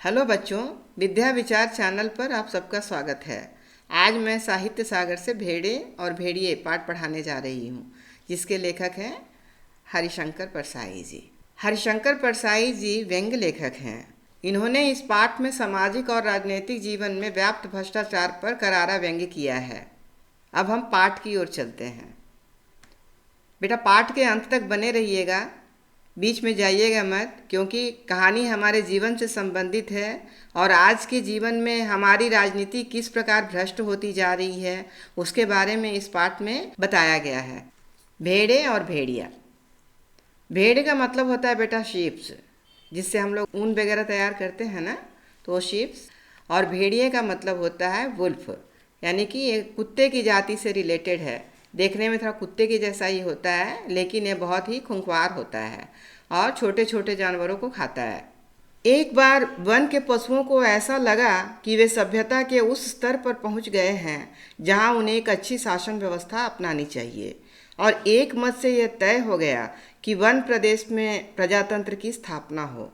Hello बच्चों, विद्या विचार channel पर आप सबका स्वागत है। आज मैं साहित्य सागर से भेड़े और भेड़िए पाठ पढ़ाने जा रही हूँ, जिसके लेखक हैं हरिशंकर परसाई जी। हरिशंकर परसाई जी व्यंग्य लेखक हैं। इन्होंने इस पाठ में सामाजिक और राजनीतिक जीवन में व्याप्त भ्रष्टाचार पर करारा व्यंग्य किया है। अब हम पाठ की ओर चलते हैं। बेटा, पाठ के अंत तक बने रहिएगा, बीच में जाइएगा मत, क्योंकि कहानी हमारे जीवन से संबंधित है और आज के जीवन में हमारी राजनीति किस प्रकार भ्रष्ट होती जा रही है उसके बारे में इस पाठ में बताया गया है। भेड़े और भेड़िया। भेड़ का मतलब होता है बेटा शीप्स, जिससे हम लोग ऊन वगैरह तैयार करते हैं ना, तो शीप्स। और भेड़िए का मतलब होता है वुल्फ, यानी कि ये कुत्ते की जाति से रिलेटेड है। देखने में थोड़ा कुत्ते के जैसा ही होता है, लेकिन ये बहुत ही खुंखार होता है और छोटे छोटे जानवरों को खाता है। एक बार वन के पशुओं को ऐसा लगा कि वे सभ्यता के उस स्तर पर पहुंच गए हैं जहां उन्हें एक अच्छी शासन व्यवस्था अपनानी चाहिए, और एक मत से यह तय हो गया कि वन प्रदेश में प्रजातंत्र की स्थापना हो।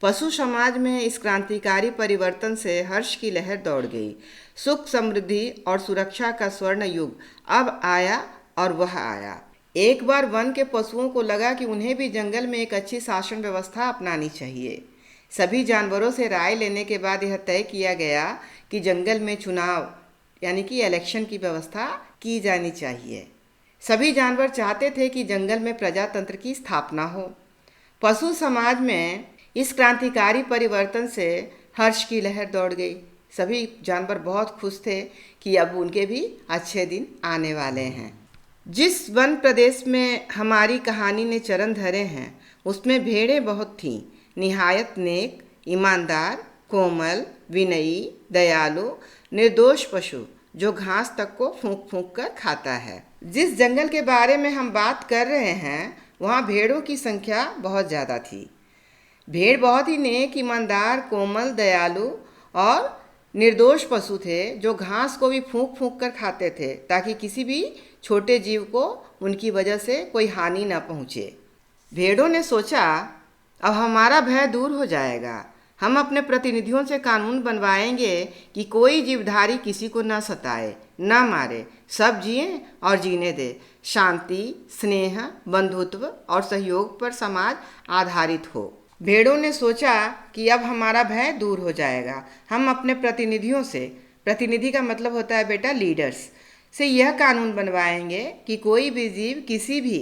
पशु समाज में इस क्रांतिकारी परिवर्तन से हर्ष की लहर दौड़ गई। सुख, समृद्धि और सुरक्षा का स्वर्ण युग अब आया और वह आया। एक बार वन के पशुओं को लगा कि उन्हें भी जंगल में एक अच्छी शासन व्यवस्था अपनानी चाहिए। सभी जानवरों से राय लेने के बाद यह तय किया गया कि जंगल में चुनाव यानी कि इलेक्शन की व्यवस्था की जानी चाहिए। सभी जानवर चाहते थे कि जंगल में प्रजातंत्र की स्थापना हो। पशु समाज में इस क्रांतिकारी परिवर्तन से हर्ष की लहर दौड़ गई। सभी जानवर बहुत खुश थे कि अब उनके भी अच्छे दिन आने वाले हैं। जिस वन प्रदेश में हमारी कहानी ने चरण धरे हैं, उसमें भेड़ें बहुत थीं, निहायत नेक, ईमानदार, कोमल, विनयी, दयालु, निर्दोष पशु जो घास तक को फूंक फूंक कर खाता है। जिस जंगल के बारे में हम बात कर रहे हैं, वहाँ भेड़ों की संख्या बहुत ज़्यादा थी। भेड़ बहुत ही नेक, ईमानदार, कोमल, दयालु और निर्दोष पशु थे जो घास को भी फूंक फूंक कर खाते थे, ताकि किसी भी छोटे जीव को उनकी वजह से कोई हानि न पहुँचे। भेड़ों ने सोचा, अब हमारा भय दूर हो जाएगा। हम अपने प्रतिनिधियों से कानून बनवाएंगे कि कोई जीवधारी किसी को न सताए, न मारे, सब जिए और जीने दे। शांति, स्नेह, बंधुत्व और सहयोग पर समाज आधारित हो। भेड़ों ने सोचा कि अब हमारा भय दूर हो जाएगा। हम अपने प्रतिनिधियों से, प्रतिनिधि का मतलब होता है बेटा लीडर्स, से यह कानून बनवाएंगे कि कोई भी जीव किसी भी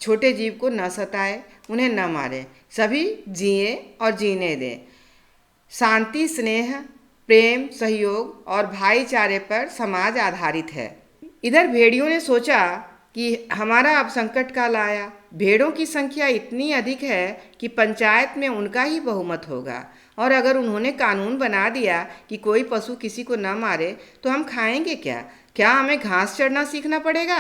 छोटे जीव को न सताए, उन्हें न मारे, सभी जिए और जीने दें। शांति, स्नेह, प्रेम, सहयोग और भाईचारे पर समाज आधारित है। इधर भेड़ियों ने सोचा कि हमारा अब संकट काल आया। भेड़ों की संख्या इतनी अधिक है कि पंचायत में उनका ही बहुमत होगा, और अगर उन्होंने कानून बना दिया कि कोई पशु किसी को न मारे, तो हम खाएंगे क्या? क्या हमें घास चढ़ना सीखना पड़ेगा?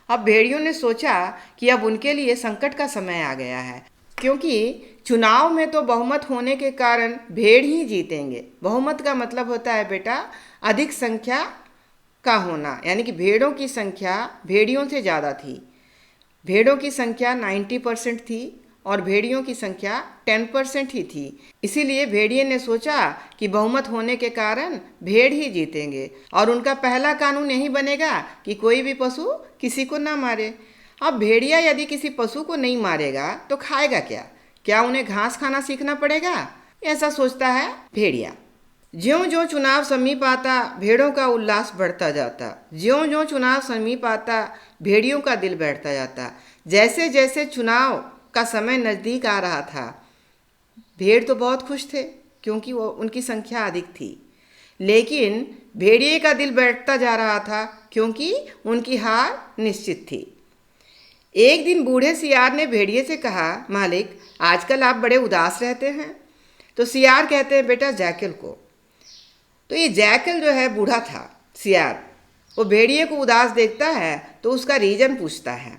अब भेड़ियों ने सोचा कि अब उनके लिए संकट का समय आ गया है, क्योंकि चुनाव में तो बहुमत होने के कारण भेड़ ही जीतेंगे। बहुमत का मतलब होता है बेटा अधिक संख्या का होना, यानी कि भेड़ों की संख्या भेड़ियों से ज़्यादा थी। भेड़ों की संख्या 90% थी और भेड़ियों की संख्या 10% ही थी। इसीलिए भेड़िए ने सोचा कि बहुमत होने के कारण भेड़ ही जीतेंगे, और उनका पहला कानून यही बनेगा कि कोई भी पशु किसी को ना मारे। अब भेड़िया यदि किसी पशु को नहीं मारेगा तो खाएगा क्या? क्या उन्हें घास खाना सीखना पड़ेगा? ऐसा सोचता है भेड़िया। ज्यों ज्यों चुनाव समीप आता, भेड़ों का उल्लास बढ़ता जाता। ज्यों ज्यों चुनाव समीप आता, भेड़ियों का दिल बैठता जाता। जैसे जैसे चुनाव का समय नज़दीक आ रहा था, भेड़ तो बहुत खुश थे क्योंकि वो उनकी संख्या अधिक थी, लेकिन भेड़िए का दिल बैठता जा रहा था क्योंकि उनकी हार निश्चित थी। एक दिन बूढ़े सियार ने भेड़िए से कहा, मालिक, आजकल आप बड़े उदास रहते हैं। तो सियार कहते हैं बेटा जैकल को। तो ये जैकल जो है बूढ़ा था सियार, वो भेड़िए को उदास देखता है तो उसका रीजन पूछता है।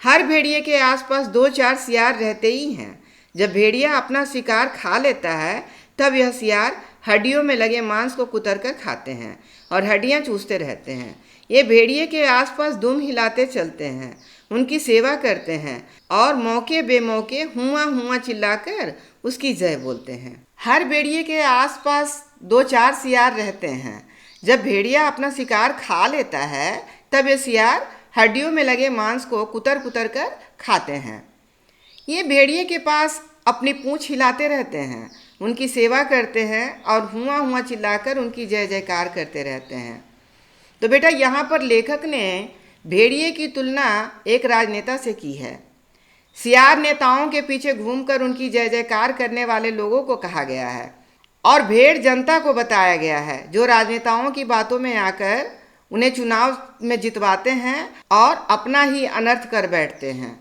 हर भेड़िए के आसपास 2-4 सियार रहते ही हैं। जब भेड़िया अपना शिकार खा लेता है, तब यह सियार हड्डियों में लगे मांस को कुतर कर खाते हैं और हड्डियां चूसते रहते हैं। ये भेड़िए के आसपास दुम हिलाते चलते हैं, उनकी सेवा करते हैं और मौके बेमौके हुआ हुआ चिल्लाकर उसकी जय बोलते हैं। हर भेड़िए के आसपास दो चार सियार रहते हैं। जब भेड़िया अपना शिकार खा लेता है तब ये सियार हड्डियों में लगे मांस को कुतर कुतर कर खाते हैं। ये भेड़िए के पास अपनी पूंछ हिलाते रहते हैं, उनकी सेवा करते हैं और हुआ हुआ चिल्लाकर उनकी जय जयकार करते रहते हैं। तो बेटा, यहाँ पर लेखक ने भेड़िए की तुलना एक राजनेता से की है। सियार नेताओं के पीछे घूमकर उनकी जय जयकार करने वाले लोगों को कहा गया है और भेड़ जनता को बताया गया है, जो राजनेताओं की बातों में आकर उन्हें चुनाव में जितवाते हैं और अपना ही अनर्थ कर बैठते हैं।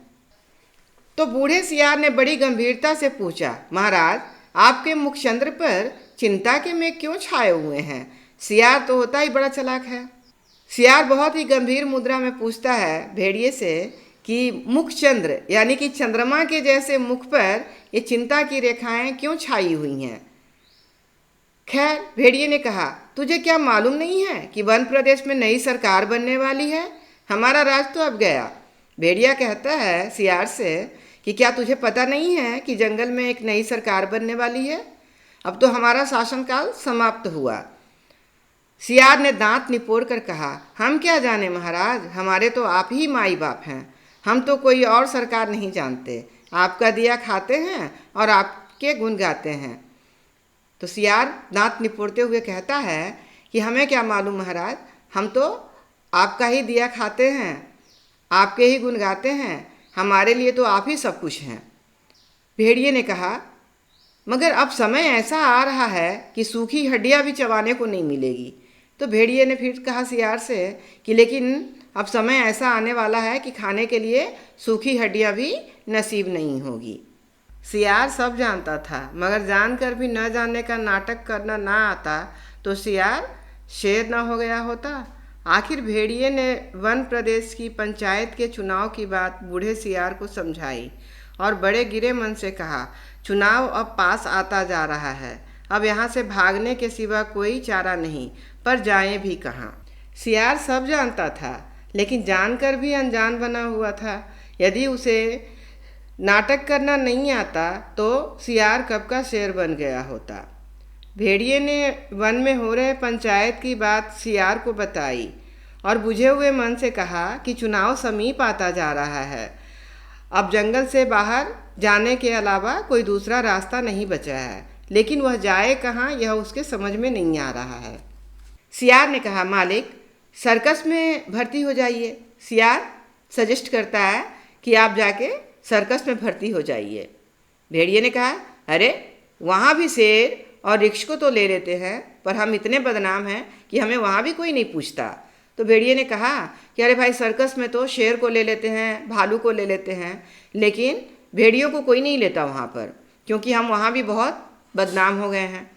तो बूढ़े सियार ने बड़ी गंभीरता से पूछा, महाराज, आपके मुखचंद्र पर चिंता के मेघ क्यों छाए हुए हैं? सियार तो होता ही बड़ा चालाक है। सियार बहुत ही गंभीर मुद्रा में पूछता है भेड़िए से कि मुखचंद्र यानी कि चंद्रमा के जैसे मुख पर ये चिंता की रेखाएं क्यों छाई हुई हैं? खैर, भेड़िए ने कहा, तुझे क्या मालूम नहीं है कि वन प्रदेश में नई सरकार बनने वाली है? हमारा राज तो अब गया। भेड़िया कहता है सियार से कि क्या तुझे पता नहीं है कि जंगल में एक नई सरकार बनने वाली है? अब तो हमारा शासनकाल समाप्त हुआ। सियार ने दांत निपोड़ कर कहा, हम क्या जाने महाराज, हमारे तो आप ही माई बाप हैं। हम तो कोई और सरकार नहीं जानते। आपका दिया खाते हैं और आपके गुण गाते हैं। तो सियार दांत निपोड़ते हुए कहता है कि हमें क्या मालूम महाराज, हम तो आपका ही दिया खाते हैं, आपके ही गुण गाते हैं। हमारे लिए तो आप ही सब कुछ हैं। भेड़िए ने कहा, मगर अब समय ऐसा आ रहा है कि सूखी हड्डियां भी चबाने को नहीं मिलेगी। तो भेड़िए ने फिर कहा सियार से कि लेकिन अब समय ऐसा आने वाला है कि खाने के लिए सूखी हड्डियां भी नसीब नहीं होगी। सियार सब जानता था, मगर जानकर भी न जानने का नाटक करना ना आता तो सियार शेर न हो गया होता। आखिर भेड़िए ने वन प्रदेश की पंचायत के चुनाव की बात बूढ़े सियार को समझाई और बड़े गिरे मन से कहा, चुनाव अब पास आता जा रहा है, अब यहाँ से भागने के सिवा कोई चारा नहीं, पर जाएं भी कहाँ। सियार सब जानता था, लेकिन जानकर भी अनजान बना हुआ था। यदि उसे नाटक करना नहीं आता तो सियार कब का शेर बन गया होता। भेड़िए ने वन में हो रहे पंचायत की बात सियार को बताई और बुझे हुए मन से कहा कि चुनाव समीप आता जा रहा है, अब जंगल से बाहर जाने के अलावा कोई दूसरा रास्ता नहीं बचा है, लेकिन वह जाए कहाँ यह उसके समझ में नहीं आ रहा है। सियार ने कहा, मालिक, सर्कस में भर्ती हो जाइए। सियार सजेस्ट करता है कि आप जाके सर्कस में भर्ती हो जाइए। भेड़िए ने कहा, अरे वहाँ भी शेर और रिक्श को तो ले लेते हैं, पर हम इतने बदनाम हैं कि हमें वहाँ भी कोई नहीं पूछता। तो भेड़िए ने कहा कि अरे भाई, सर्कस में तो शेर को ले लेते हैं, भालू को ले लेते हैं, लेकिन भेड़ियों को कोई नहीं लेता वहाँ पर, क्योंकि हम वहाँ भी बहुत बदनाम हो गए हैं।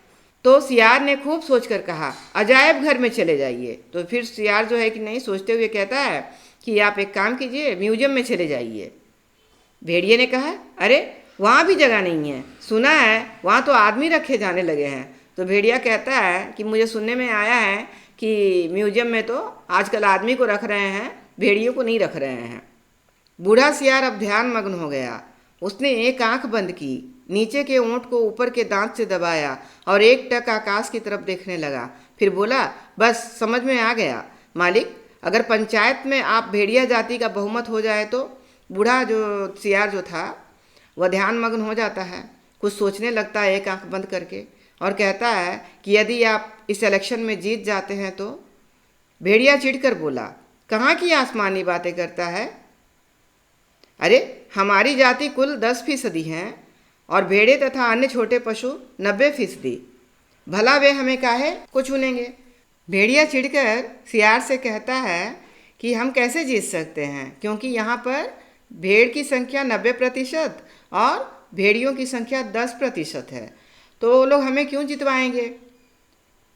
तो सियार ने खूब सोचकर कहा, अजायब घर में चले जाइए। तो फिर सियार जो है कि नहीं सोचते हुए कहता है कि आप एक काम कीजिए, म्यूजियम में चले जाइए। भेड़िए ने कहा, अरे वहाँ भी जगह नहीं है, सुना है वहाँ तो आदमी रखे जाने लगे हैं। तो भेड़िया कहता है कि मुझे सुनने में आया है कि म्यूजियम में तो आजकल आदमी को रख रहे हैं, भेड़ियों को नहीं रख रहे हैं। बूढ़ा सियार अब ध्यान मग्न हो गया। उसने एक आंख बंद की, नीचे के ओंठ को ऊपर के दांत से दबाया और एक टक आकाश की तरफ देखने लगा। फिर बोला, बस समझ में आ गया मालिक, अगर पंचायत में आप भेड़िया जाति का बहुमत हो जाए तो। बूढ़ा जो सियार जो था वह ध्यान मग्न हो जाता है, कुछ सोचने लगता है एक आंख बंद करके, और कहता है कि यदि आप इस इलेक्शन में जीत जाते हैं तो। भेड़िया चिढ़कर बोला, कहाँ की आसमानी बातें करता है? अरे हमारी जाति कुल 10% हैं और भेड़े तथा अन्य छोटे पशु 90%। भला वे हमें काहे को चुनेंगे? भेड़िया चिढ़कर सियार से कहता है कि हम कैसे जीत सकते हैं, क्योंकि यहाँ पर भेड़ की संख्या 90% और भेड़ियों की संख्या 10% है, तो वो लोग हमें क्यों जितवाएंगे?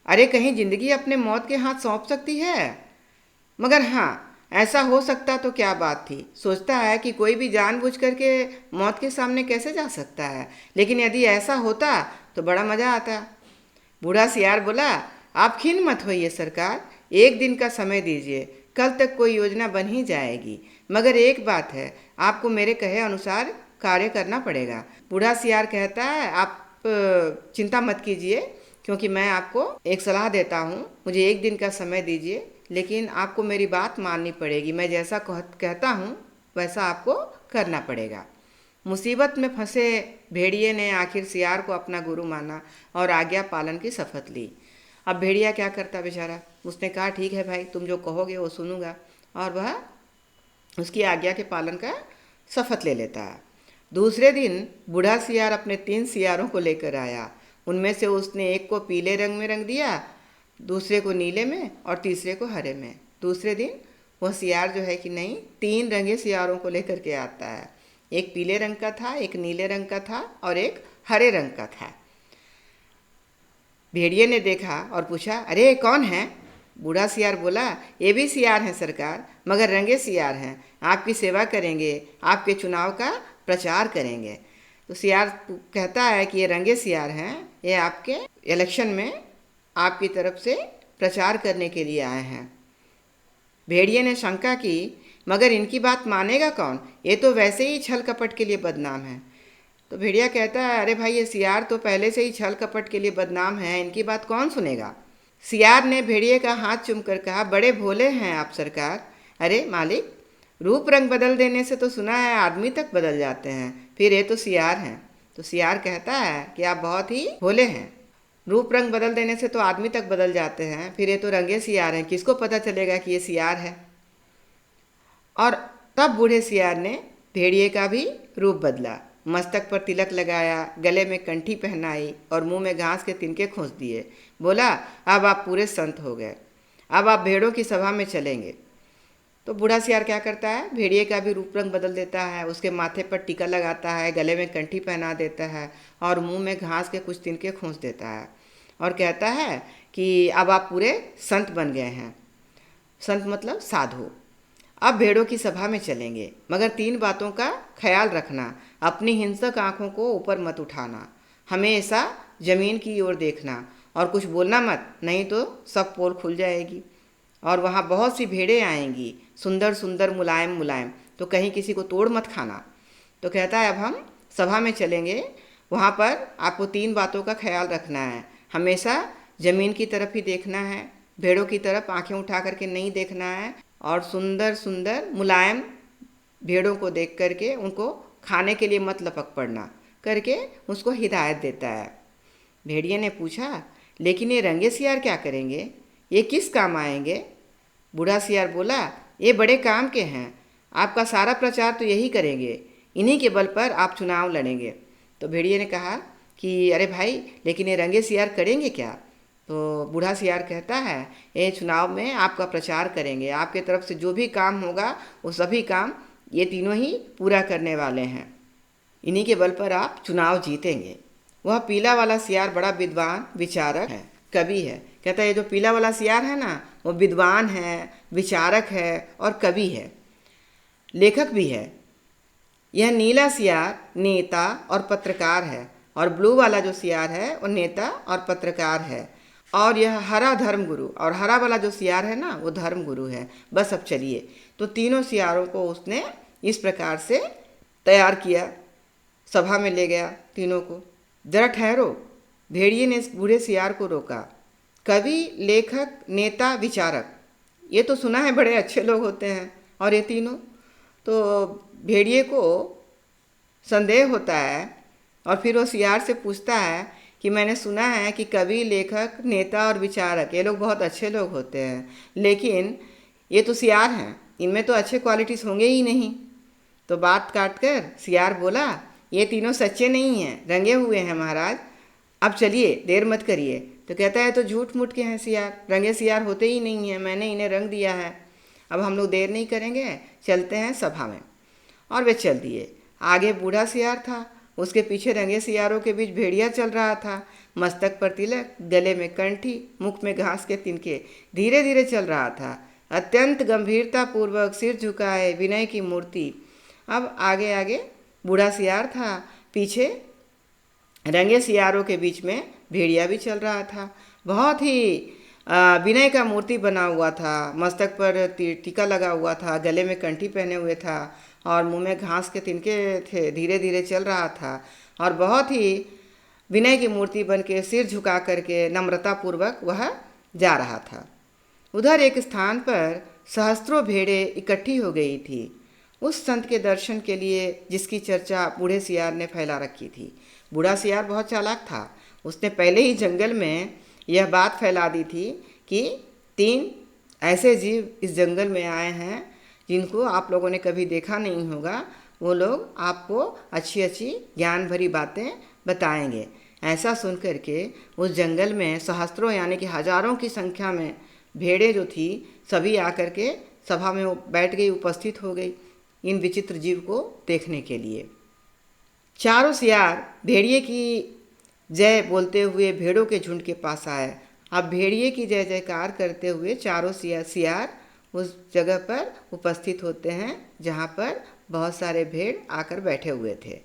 अरे कहीं जिंदगी अपने मौत के हाथ सौंप सकती है? मगर हाँ, ऐसा हो सकता तो क्या बात थी। सोचता है कि कोई भी जानबूझ करके मौत के सामने कैसे जा सकता है, लेकिन यदि ऐसा होता तो बड़ा मज़ा आता। बूढ़ा सियार बोला, आप खिन्न मत होइए सरकार, एक दिन का समय दीजिए, कल तक कोई योजना बन ही जाएगी। मगर एक बात है, आपको मेरे कहे अनुसार कार्य करना पड़ेगा। बूढ़ा सियार कहता है, आप चिंता मत कीजिए, क्योंकि मैं आपको एक सलाह देता हूँ। मुझे 1 दिन का समय दीजिए, लेकिन आपको मेरी बात माननी पड़ेगी। मैं जैसा कहता हूँ वैसा आपको करना पड़ेगा। मुसीबत में फंसे भेड़िए ने आखिर सियार को अपना गुरु माना और आज्ञा पालन की शपथ ली। अब भेड़िया क्या करता बेचारा, उसने कहा ठीक है भाई, तुम जो कहोगे वो सुनूंगा, और वह उसकी आज्ञा के पालन का शपथ ले लेता है। दूसरे दिन बूढ़ा सियार अपने 3 सियारों को लेकर आया। उनमें से उसने एक को पीले रंग में रंग दिया, दूसरे को नीले में और तीसरे को हरे में। दूसरे दिन वह सियार जो है कि नहीं, 3 रंगे सियारों को लेकर के आता है। एक पीले रंग का था, एक नीले रंग का था और एक हरे रंग का था। भेड़िए ने देखा और पूछा, अरे कौन है? बूढ़ा सियार बोला, ये भी सियार हैं सरकार, मगर रंगे सियार हैं। आपकी सेवा करेंगे, आपके चुनाव का प्रचार करेंगे। तो सियार कहता है कि ये रंगे सियार हैं, ये आपके इलेक्शन में आपकी तरफ से प्रचार करने के लिए आए हैं। भेड़िए ने शंका की, मगर इनकी बात मानेगा कौन? ये तो वैसे ही छल कपट के लिए बदनाम है। तो भेड़िया कहता है, अरे भाई, ये सियार तो पहले से ही छल कपट के लिए बदनाम है, इनकी बात कौन सुनेगा? सियार ने भेड़िए का हाथ चूमकर कहा, बड़े भोले हैं आप सरकार। अरे मालिक, रूप रंग बदल देने से तो सुना है आदमी तक बदल जाते हैं, फिर ये तो सियार हैं। तो सियार कहता है कि आप बहुत ही भोले हैं। रूप रंग बदल देने से तो आदमी तक बदल जाते हैं, फिर ये तो रंगे सियार हैं, किसको पता चलेगा कि ये सियार है? और तब बूढ़े सियार ने भेड़िए का भी रूप बदला, मस्तक पर तिलक लगाया, गले में कंठी पहनाई और मुंह में घास के तिनके खोस दिए। बोला, अब आप पूरे संत हो गए, अब आप भेड़ों की सभा में चलेंगे। तो बूढ़ा सियार क्या करता है, भेड़िए का भी रूप रंग बदल देता है, उसके माथे पर टीका लगाता है, गले में कंठी पहना देता है और मुंह में घास के कुछ तिनके खोस देता है और कहता है कि अब आप पूरे संत बन गए हैं। संत मतलब साधु। अब भेड़ों की सभा में चलेंगे, मगर 3 बातों का ख्याल रखना। अपनी हिंसक आंखों को ऊपर मत उठाना, हमेशा जमीन की ओर देखना और कुछ बोलना मत, नहीं तो सब पोल खुल जाएगी। और वहाँ बहुत सी भेड़ें आएंगी, सुंदर सुंदर, मुलायम मुलायम, तो कहीं किसी को तोड़ मत खाना। तो कहता है, अब हम सभा में चलेंगे, वहाँ पर आपको 3 बातों का ख्याल रखना है। हमेशा ज़मीन की तरफ ही देखना है, भेड़ों की तरफ आंखें उठा करके नहीं देखना है, और सुंदर सुंदर मुलायम भेड़ों को देख करके उनको खाने के लिए मत लपक पड़ना करके उसको हिदायत देता है। भेड़िए ने पूछा, लेकिन ये रंगे सियार क्या करेंगे, ये किस काम आएंगे? बूढ़ा सियार बोला, ये बड़े काम के हैं, आपका सारा प्रचार तो यही करेंगे, इन्हीं के बल पर आप चुनाव लड़ेंगे। तो भेड़िए ने कहा कि अरे भाई, लेकिन ये रंगे सियार करेंगे क्या? तो बूढ़ा सियार कहता है, ये चुनाव में आपका प्रचार करेंगे, आपके तरफ से जो भी काम होगा वो सभी काम ये तीनों ही पूरा करने वाले हैं, इन्हीं के बल पर आप चुनाव जीतेंगे। वह पीला वाला सियार बड़ा विद्वान, विचारक है, कवि है। कहता है, ये जो पीला वाला सियार है ना, वो विद्वान है, विचारक है और कवि है, लेखक भी है। यह नीला सियार नेता और पत्रकार है, और ब्लू वाला जो सियार है वो नेता और पत्रकार है, और यह हरा धर्मगुरु, और हरा वाला जो सियार है ना, वो धर्मगुरु है। बस अब चलिए। तो तीनों सियारों को उसने इस प्रकार से तैयार किया, सभा में ले गया तीनों को। जरा ठहरो, भेड़िए ने इस बूढ़े सियार को रोका। कवि, लेखक, नेता, विचारक, ये तो सुना है बड़े अच्छे लोग होते हैं, और ये तीनों। तो भेड़िए को संदेह होता है, और फिर वो सियार से पूछता है कि मैंने सुना है कि कवि, लेखक, नेता और विचारक ये लोग बहुत अच्छे लोग होते हैं, लेकिन ये तो सियार हैं, इनमें तो अच्छे क्वालिटीज़ होंगे ही नहीं। तो बात काट कर सियार बोला, ये तीनों सच्चे नहीं हैं, रंगे हुए हैं महाराज, अब चलिए, देर मत करिए। तो कहता है, तो झूठ मूठ के हैं सियार, रंगे सियार होते ही नहीं हैं, मैंने इन्हें रंग दिया है। अब हम लोग देर नहीं करेंगे, चलते हैं सभा में। और वे चल दिए। आगे बूढ़ा सियार था, उसके पीछे रंगे सियारों के बीच भेड़िया चल रहा था, मस्तक पर तिलक, गले में कंठी, मुख में घास के तिनके, धीरे धीरे चल रहा था, अत्यंत गंभीरता पूर्वक, सिर झुकाए, विनय की मूर्ति। अब आगे आगे बूढ़ा सियार था, पीछे रंगे सियारों के बीच में भेड़िया भी चल रहा था। बहुत ही विनय का मूर्ति बना हुआ था, मस्तक पर टीका लगा हुआ था, गले में कंठी पहने हुए था और मुंह में घास के तिनके थे, धीरे धीरे चल रहा था और बहुत ही विनय की मूर्ति बन के सिर झुका करके नम्रतापूर्वक वह जा रहा था। उधर एक स्थान पर सहस्त्रों भेड़ें इकट्ठी हो गई थी, उस संत के दर्शन के लिए जिसकी चर्चा बूढ़े सियार ने फैला रखी थी। बूढ़ा सियार बहुत चालाक था। उसने पहले ही जंगल में यह बात फैला दी थी कि 3 ऐसे जीव इस जंगल में आए हैं जिनको आप लोगों ने कभी देखा नहीं होगा। वो लोग आपको अच्छी अच्छी ज्ञान भरी बातें बताएंगे। ऐसा सुन कर के उस जंगल में सहस्त्रों यानी कि हजारों की संख्या में भेड़ें जो थी सभी आकर के सभा में बैठ गई, उपस्थित हो गई इन विचित्र जीव को देखने के लिए। चारों सियार भेड़िए की जय बोलते हुए भेड़ों के झुंड के पास आए। अब भेड़िए की जय जयकार करते हुए चारों सियार उस जगह पर उपस्थित होते हैं जहाँ पर बहुत सारे भेड़ आकर बैठे हुए थे।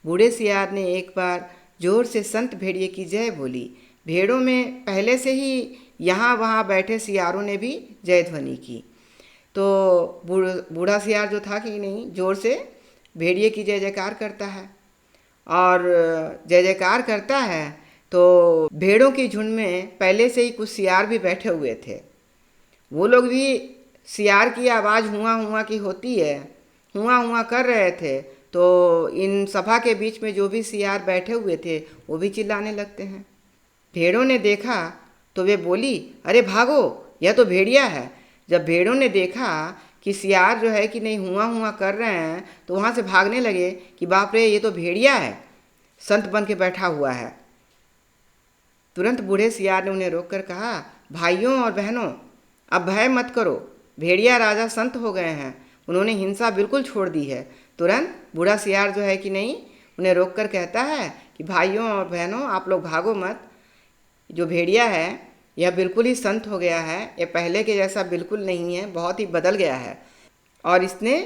बूढ़े सियार ने एक बार जोर से संत भेड़िए की जय बोली। भेड़ों में पहले से ही यहाँ वहाँ बैठे सियारों ने भी जय ध्वनि की। तो बूढ़ा सियार जो था कि नहीं, जोर से भेड़िए की जय जयकार करता है और जय जयकार करता है तो भेड़ों की झुंड में पहले से ही कुछ सियार भी बैठे हुए थे। वो लोग भी सियार की आवाज़ हुआ हुआ की होती है, हुआ हुआ कर रहे थे। तो इन सभा के बीच में जो भी सियार बैठे हुए थे वो भी चिल्लाने लगते हैं। भेड़ों ने देखा तो वे बोली, अरे भागो, यह तो भेड़िया है। जब भेड़ों ने देखा कि सियार जो है कि नहीं हुआ हुआ कर रहे हैं तो वहाँ से भागने लगे कि बाप रे, ये तो भेड़िया है, संत बन के बैठा हुआ है। तुरंत बूढ़े सियार ने उन्हें रोककर कहा, भाइयों और बहनों, अब भय मत करो, भेड़िया राजा संत हो गए हैं, उन्होंने हिंसा बिल्कुल छोड़ दी है। तुरंत बूढ़ा सियार जो है कि नहीं उन्हें रोककर कहता है कि भाइयों और बहनों, आप लोग भागो मत, जो भेड़िया है यह बिल्कुल ही संत हो गया है, ये पहले के जैसा बिल्कुल नहीं है, बहुत ही बदल गया है और इसने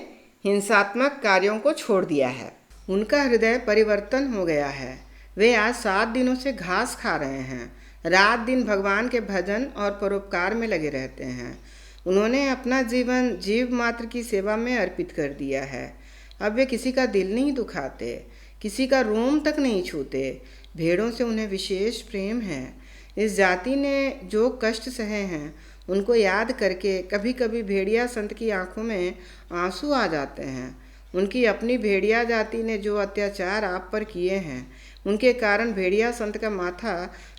हिंसात्मक कार्यों को छोड़ दिया है। उनका हृदय परिवर्तन हो गया है। वे आज 7 दिनों से घास खा रहे हैं, रात दिन भगवान के भजन और परोपकार में लगे रहते हैं। उन्होंने अपना जीवन जीव मात्र की सेवा में अर्पित कर दिया है। अब वे किसी का दिल नहीं दुखाते, किसी का रोम तक नहीं छूते। भेड़ों से उन्हें विशेष प्रेम है। इस जाति ने जो कष्ट सहे हैं उनको याद करके कभी कभी भेड़िया संत की आंखों में आंसू आ जाते हैं। उनकी अपनी भेड़िया जाति ने जो अत्याचार आप पर किए हैं उनके कारण भेड़िया संत का माथा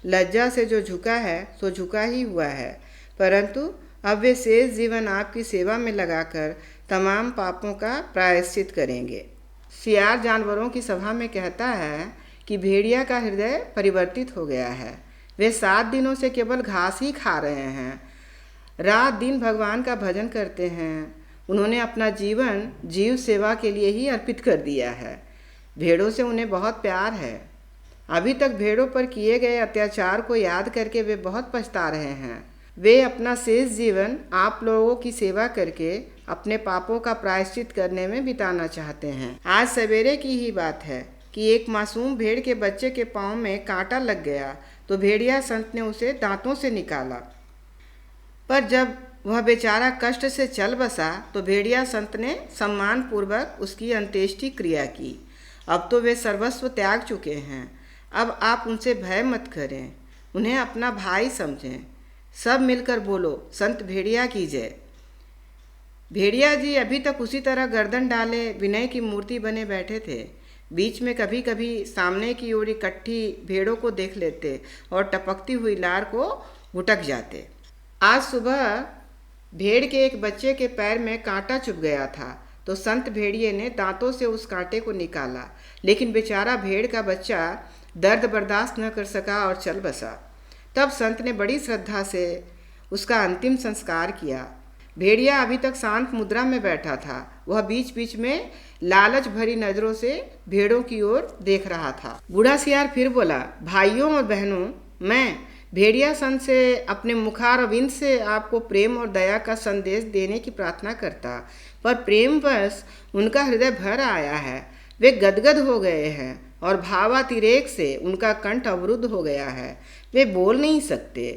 लज्जा से जो झुका है सो झुका ही हुआ है, परंतु अब वे शेष जीवन आपकी सेवा में लगाकर तमाम पापों का प्रायश्चित करेंगे। सियार जानवरों की सभा में कहता है कि भेड़िया का हृदय परिवर्तित हो गया है। वे 7 दिनों से केवल घास ही खा रहे हैं, रात दिन भगवान का भजन करते हैं। उन्होंने अपना जीवन जीव सेवा के लिए ही अर्पित कर दिया है। भेड़ों से उन्हें बहुत प्यार है। अभी तक भेड़ों पर किए गए अत्याचार को याद करके वे बहुत पछता रहे हैं। वे अपना शेष जीवन आप लोगों की सेवा करके अपने पापों का प्रायश्चित करने में बिताना चाहते हैं। आज सवेरे की ही बात है कि एक मासूम भेड़ के बच्चे के पाँव में कांटा लग गया तो भेड़िया संत ने उसे दांतों से निकाला, पर जब वह बेचारा कष्ट से चल बसा तो भेड़िया संत ने सम्मान पूर्वक उसकी अंत्येष्टि क्रिया की। अब तो वे सर्वस्व त्याग चुके हैं। अब आप उनसे भय मत करें, उन्हें अपना भाई समझें। सब मिलकर बोलो, संत भेड़िया की जय। भेड़िया जी अभी तक उसी तरह गर्दन डाले विनय की मूर्ति बने बैठे थे। बीच में कभी कभी सामने की ओर इकट्ठी भेड़ों को देख लेते और टपकती हुई लार को भुटक जाते। आज सुबह भेड़ के एक बच्चे के पैर में कांटा चुभ गया था तो संत भेड़िए ने दांतों से उस कांटे को निकाला, लेकिन बेचारा भेड़ का बच्चा दर्द बर्दाश्त न कर सका और चल बसा। तब संत ने बड़ी श्रद्धा से उसका अंतिम संस्कार किया। भेड़िया अभी तक शांत मुद्रा में बैठा था। वह बीच बीच में लालच भरी नजरों से भेड़ों की ओर देख रहा था। बूढ़ा सियार फिर बोला, भाइयों और बहनों, मैं भेड़िया संत से अपने मुखारविंद से आपको प्रेम और दया का संदेश देने की प्रार्थना करता, पर प्रेमवश उनका हृदय भर आया है। वे गदगद हो गए हैं और भावातिरेक से उनका कंठ अवरुद्ध हो गया है। वे बोल नहीं सकते।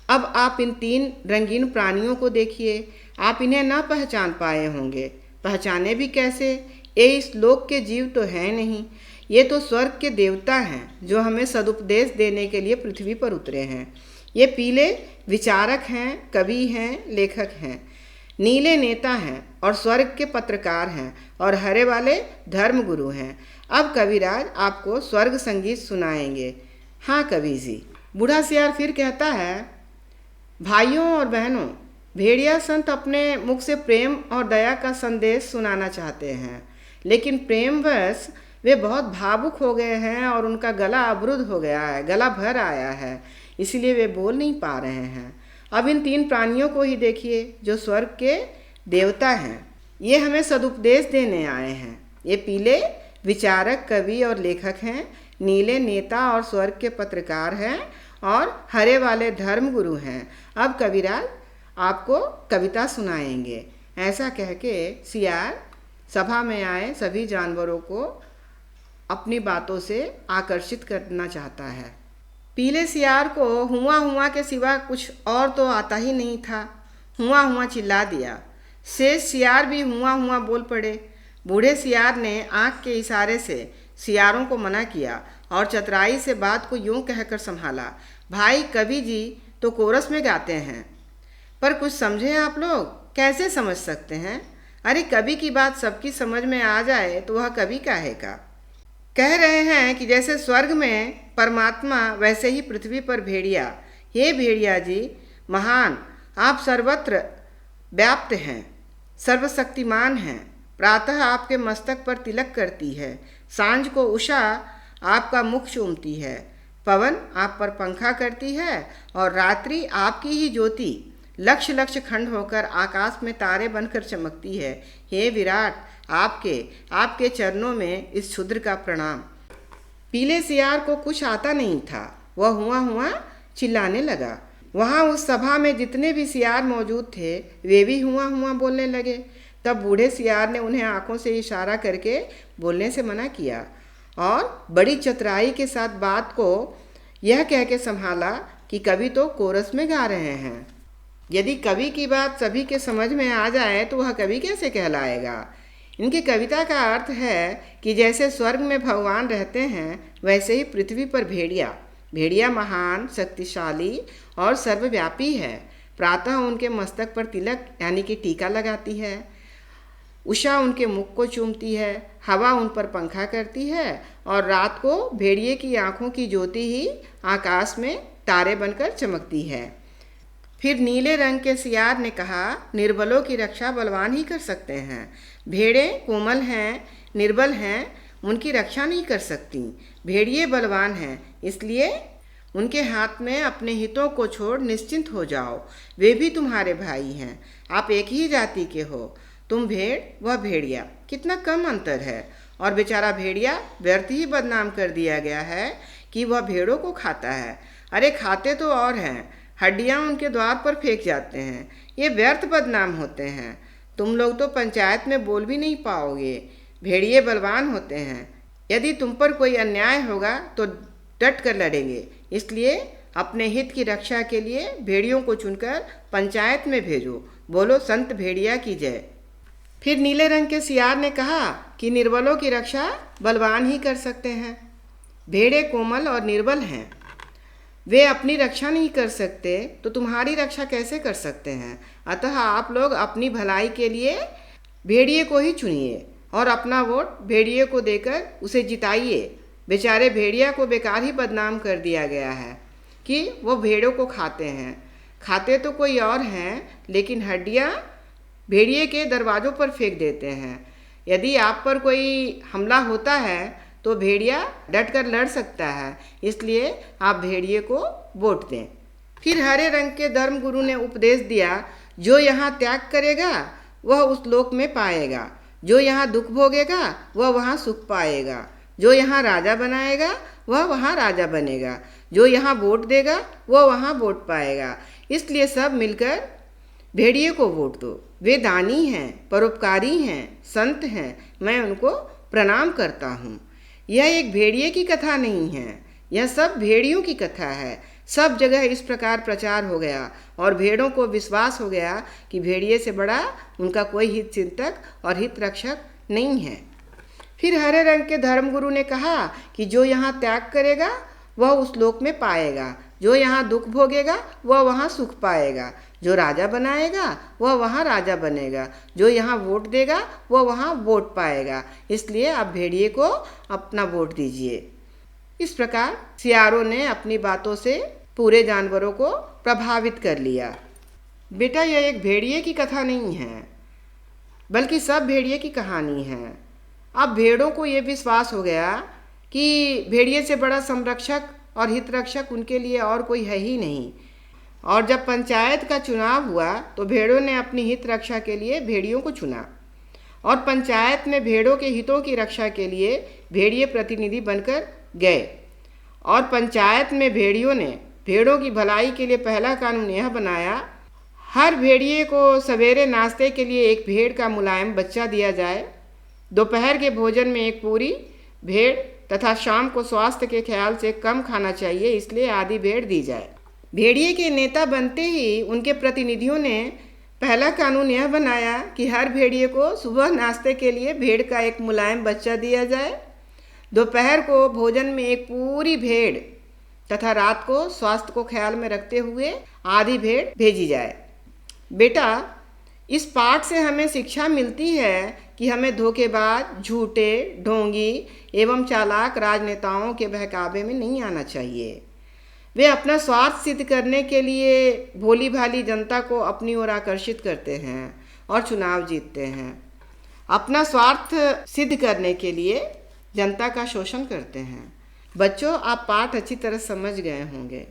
अब आप इन 3 रंगीन प्राणियों को देखिए। आप इन्हें न पहचान पाए होंगे। पहचाने भी कैसे? ये इस लोक के जीव तो हैं नहीं। ये तो स्वर्ग के देवता हैं जो हमें सदुपदेश देने के लिए पृथ्वी पर उतरे हैं। ये पीले विचारक हैं, कवि हैं, लेखक हैं। नीले नेता हैं और स्वर्ग के पत्रकार हैं, और हरे वाले धर्म गुरु हैं। अब कविराज आपको स्वर्ग संगीत सुनाएंगे। हाँ कवि जी। बूढ़ा सियार फिर कहता है, भाइयों और बहनों, भेड़िया संत अपने मुख से प्रेम और दया का संदेश सुनाना चाहते हैं, लेकिन प्रेमवश वे बहुत भावुक हो गए हैं और उनका गला अवरुद्ध हो गया है, गला भर आया है, इसलिए वे बोल नहीं पा रहे हैं। अब इन 3 प्राणियों को ही देखिए जो स्वर्ग के देवता हैं। ये हमें सदुपदेश देने आए हैं। ये पीले विचारक, कवि और लेखक हैं, नीले नेता और स्वर्ग के पत्रकार हैं, और हरे वाले धर्म गुरु हैं। अब कविराज आपको कविता सुनाएंगे। ऐसा कह के सियार सभा में आए सभी जानवरों को अपनी बातों से आकर्षित करना चाहता है। पीले सियार को हुआ हुआ के सिवा कुछ और तो आता ही नहीं था। हुआ हुआ चिल्ला दिया। शेष सियार भी हुआ हुआ बोल पड़े। बूढ़े सियार ने आंख के इशारे से सियारों को मना किया और चतुराई से बात को यूं कहकर संभाला, भाई कवि जी तो कोरस में गाते हैं, पर कुछ समझे आप लोग? कैसे समझ सकते हैं? अरे कवि की बात सबकी समझ में आ जाए तो वह कवि काहे का? कह रहे हैं कि जैसे स्वर्ग में परमात्मा वैसे ही पृथ्वी पर भेड़िया। हे भेड़िया जी महान, आप सर्वत्र व्याप्त हैं, सर्वशक्तिमान हैं। प्रातः आपके मस्तक पर तिलक करती है, सांझ को उषा आपका मुख चूमती है, पवन आप पर पंखा करती है, और रात्रि आपकी ही ज्योति लक्ष लक्ष खंड होकर आकाश में तारे बनकर चमकती है। हे विराट, आपके चरणों में इस क्षुद्र का प्रणाम। पीले सियार को कुछ आता नहीं था। वह हुआ हुआ चिल्लाने लगा। वहाँ उस सभा में जितने भी सियार मौजूद थे वे भी हुआ हुआ बोलने लगे। तब बूढ़े सियार ने उन्हें आंखों से इशारा करके बोलने से मना किया और बड़ी चतुराई के साथ बात को यह कह के संभाला कि कवि तो कोरस में गा रहे हैं। यदि कवि की बात सभी के समझ में आ जाए तो वह कवि कैसे कहलाएगा? इनकी कविता का अर्थ है कि जैसे स्वर्ग में भगवान रहते हैं वैसे ही पृथ्वी पर भेड़िया महान, शक्तिशाली और सर्वव्यापी है। प्रातः उनके मस्तक पर तिलक यानी कि टीका लगाती है, उषा उनके मुख को चूमती है, हवा उन पर पंखा करती है, और रात को भेड़िए की आँखों की ज्योति ही आकाश में तारे बनकर चमकती है। फिर नीले रंग के सियार ने कहा, निर्बलों की रक्षा बलवान ही कर सकते हैं। भेड़ें कोमल हैं, निर्बल हैं, उनकी रक्षा नहीं कर सकती। भेड़िए बलवान हैं, इसलिए उनके हाथ में अपने हितों को छोड़ निश्चिंत हो जाओ। वे भी तुम्हारे भाई हैं, आप एक ही जाति के हो। तुम भेड़, वह भेड़िया, कितना कम अंतर है। और बेचारा भेड़िया व्यर्थ ही बदनाम कर दिया गया है कि वह भेड़ों को खाता है। अरे खाते तो और हैं, हड्डियाँ उनके द्वार पर फेंक जाते हैं। ये व्यर्थ बदनाम होते हैं। तुम लोग तो पंचायत में बोल भी नहीं पाओगे। भेड़िए बलवान होते हैं। यदि तुम पर कोई अन्याय होगा तो डट कर लड़ेंगे। इसलिए अपने हित की रक्षा के लिए भेड़ियों को चुनकर पंचायत में भेजो। बोलो संत भेड़िया की जय। फिर नीले रंग के सियार ने कहा कि निर्बलों की रक्षा बलवान ही कर सकते हैं। भेड़े कोमल और निर्बल हैं, वे अपनी रक्षा नहीं कर सकते तो तुम्हारी रक्षा कैसे कर सकते हैं? अतः आप लोग अपनी भलाई के लिए भेड़िए को ही चुनिए और अपना वोट भेड़िए को देकर उसे जिताइए। बेचारे भेड़िया को बेकार ही बदनाम कर दिया गया है कि वो भेड़ों को खाते हैं। खाते तो कोई और हैं, लेकिन हड्डियाँ भेड़िए के दरवाज़ों पर फेंक देते हैं। यदि आप पर कोई हमला होता है तो भेड़िया डटकर लड़ सकता है, इसलिए आप भेड़िए को वोट दें। फिर हरे रंग के धर्मगुरु ने उपदेश दिया, जो यहाँ त्याग करेगा वह उस लोक में पाएगा, जो यहाँ दुख भोगेगा वह वहाँ सुख पाएगा, जो यहाँ राजा बनाएगा वह वहाँ राजा बनेगा, जो यहाँ वोट देगा वह वहाँ वोट पाएगा। इसलिए सब मिलकर भेड़िए को वोट दो। वे दानी हैं, परोपकारी हैं, संत हैं, मैं उनको प्रणाम करता हूँ। यह एक भेड़िए की कथा नहीं है, यह सब भेड़ियों की कथा है। सब जगह इस प्रकार प्रचार हो गया और भेड़ों को विश्वास हो गया कि भेड़िए से बड़ा उनका कोई हित चिंतक और हित रक्षक नहीं है। फिर हरे रंग के धर्मगुरु ने कहा कि जो यहाँ त्याग करेगा वह उस लोक में पाएगा, जो यहाँ दुख भोगेगा वह वहाँ सुख पाएगा, जो राजा बनाएगा वह वहाँ राजा बनेगा, जो यहाँ वोट देगा वह वहाँ वोट पाएगा, इसलिए आप भेड़िए को अपना वोट दीजिए। इस प्रकार सियारों ने अपनी बातों से पूरे जानवरों को प्रभावित कर लिया। बेटा, यह एक भेड़िए की कथा नहीं है, बल्कि सब भेड़िए की कहानी है। अब भेड़ों को ये विश्वास हो गया कि भेड़िए से बड़ा संरक्षक और हितरक्षक उनके लिए और कोई है ही नहीं। और जब पंचायत का चुनाव हुआ तो भेड़ों ने अपनी हित रक्षा के लिए भेड़ियों को चुना और पंचायत में भेड़ों के हितों की रक्षा के लिए भेड़िए प्रतिनिधि बनकर गए। और पंचायत में भेड़ियों ने भेड़ों की भलाई के लिए पहला कानून यह बनाया, हर भेड़िए को सवेरे नाश्ते के लिए एक भेड़ का मुलायम बच्चा दिया जाए, दोपहर के भोजन में एक पूरी भेड़ तथा शाम को स्वास्थ्य के ख्याल से कम खाना चाहिए, इसलिए आधी भेड़ दी जाए। भेड़िए के नेता बनते ही उनके प्रतिनिधियों ने पहला कानून यह बनाया कि हर भेड़िए को सुबह नाश्ते के लिए भेड़ का एक मुलायम बच्चा दिया जाए, दोपहर को भोजन में एक पूरी भेड़ तथा रात को स्वास्थ्य को ख्याल में रखते हुए आधी भेड़ भेजी जाए। बेटा, इस पाठ से हमें शिक्षा मिलती है कि हमें धोखेबाज, झूठे, ढोंगी एवं चालाक राजनेताओं के बहकावे में नहीं आना चाहिए। वे अपना स्वार्थ सिद्ध करने के लिए भोली भाली जनता को अपनी ओर आकर्षित करते हैं और चुनाव जीतते हैं। अपना स्वार्थ सिद्ध करने के लिए जनता का शोषण करते हैं। बच्चों, आप पाठ अच्छी तरह समझ गए होंगे।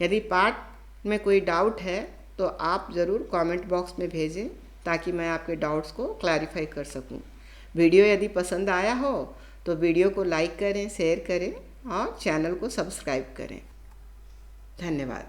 यदि पाठ में कोई डाउट है तो आप ज़रूर कमेंट बॉक्स में भेजें ताकि मैं आपके डाउट्स को क्लैरिफाई कर सकूं। वीडियो यदि पसंद आया हो तो वीडियो को लाइक करें, शेयर करें और चैनल को सब्सक्राइब करें। धन्यवाद।